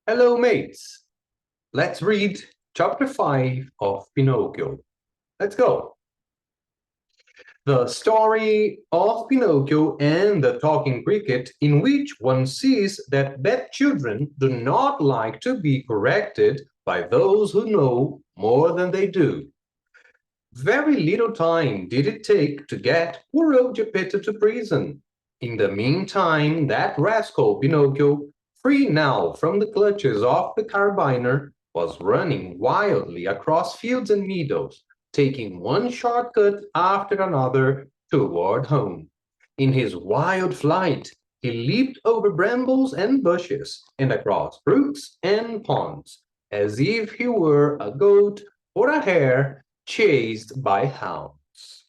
Hello, mates. Let's read chapter 5 of Pinocchio. Let's go. The story of Pinocchio and the talking cricket, in which one sees that bad children do not like to be corrected by those who know more than they do. Very little time did it take to get poor old Geppetto to prison. In the meantime, that rascal Pinocchio, free now from the clutches of the carbiner, was running wildly across fields and meadows, taking one shortcut after another toward home. In his wild flight, he leaped over brambles and bushes and across brooks and ponds, as if he were a goat or a hare chased by hounds.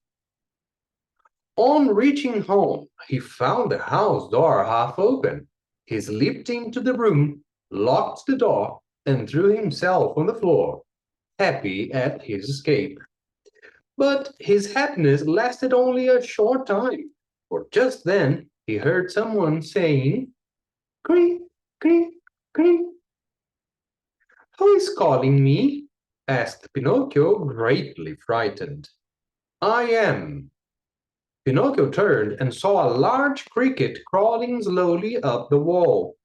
On reaching home, he found the house door half open. He slipped into the room, locked the door, and threw himself on the floor, happy at his escape. But his happiness lasted only a short time, for just then he heard someone saying, "Cri, cri, cri." "Who is calling me?" asked Pinocchio, greatly frightened. "I am." Pinocchio turned and saw a large cricket crawling slowly up the wall.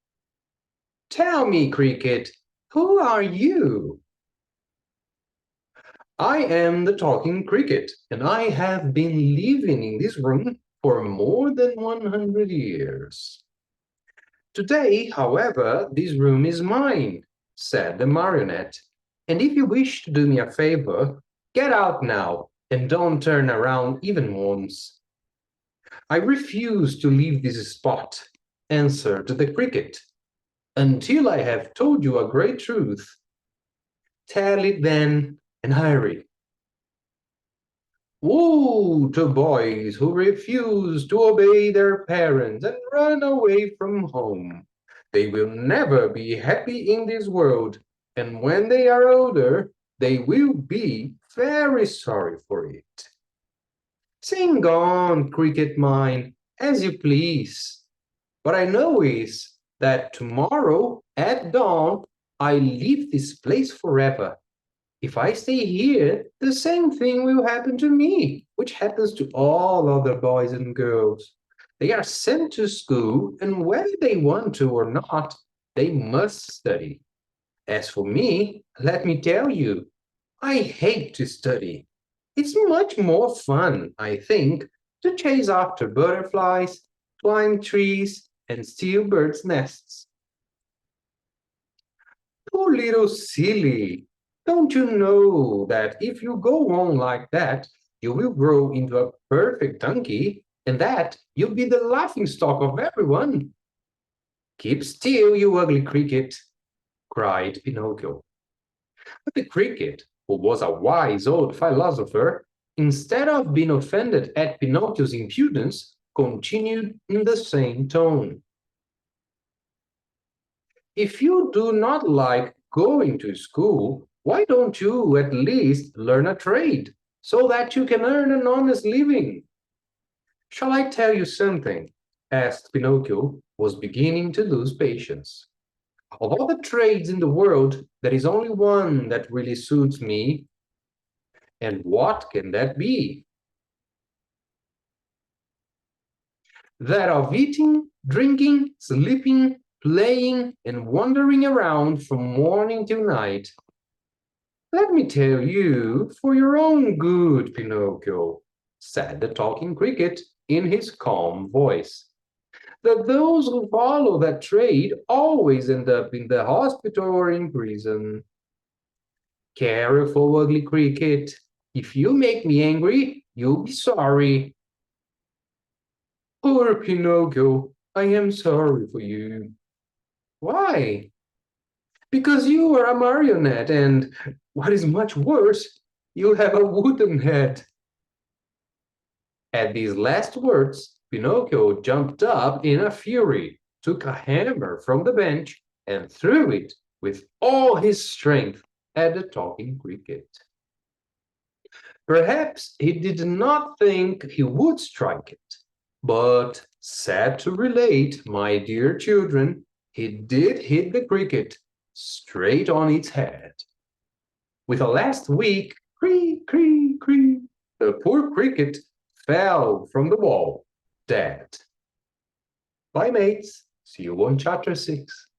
"Tell me, cricket, who are you?" "I am the talking cricket, and I have been living in this room for more than 100 years. Today, however, this room is mine," said the marionette. "And if you wish to do me a favor, get out now and don't turn around even once." "I refuse to leave this spot," answered the cricket, "until I have told you a great truth." "Tell it then, and hurry." "Woe to boys who refuse to obey their parents and run away from home. They will never be happy in this world, and when they are older, they will be very sorry for it. Sing on, cricket mine, as you please. What I know is that tomorrow at dawn I leave this place forever. If I stay here, the same thing will happen to me, which happens to all other boys and girls. They are sent to school, and whether they want to or not, they must study. As for me, let me tell you, I hate to study. It's much more fun, I think, to chase after butterflies, climb trees, and steal birds' nests." "Poor little silly! Don't you know that if you go on like that, you will grow into a perfect donkey, and that you'll be the laughing stock of everyone?" "Keep still, you ugly cricket!" cried Pinocchio. But the cricket, who was a wise old philosopher, instead of being offended at Pinocchio's impudence, continued in the same tone. "If you do not like going to school, why don't you at least learn a trade so that you can earn an honest living?" "Shall I tell you something?" asked Pinocchio, who was beginning to lose patience. "Of all the trades in the world, there is only one that really suits me." "And what can that be?" "That of eating, drinking, sleeping, playing, and wandering around from morning till night." "Let me tell you, for your own good, Pinocchio," said the talking cricket in his calm voice, "that those who follow that trade always end up in the hospital or in prison. Careful, ugly cricket. If you make me angry, you'll be sorry." "Poor Pinocchio, I am sorry for you." "Why?" "Because you are a marionette, and, what is much worse, you have a wooden head." At these last words, Pinocchio jumped up in a fury, took a hammer from the bench, and threw it with all his strength at the talking cricket. Perhaps he did not think he would strike it, but, sad to relate, my dear children, he did hit the cricket, straight on its head. With a last weak Cri-Cri Cri, the poor cricket fell from the wall, dead. Bye, mates. See you on chapter 6.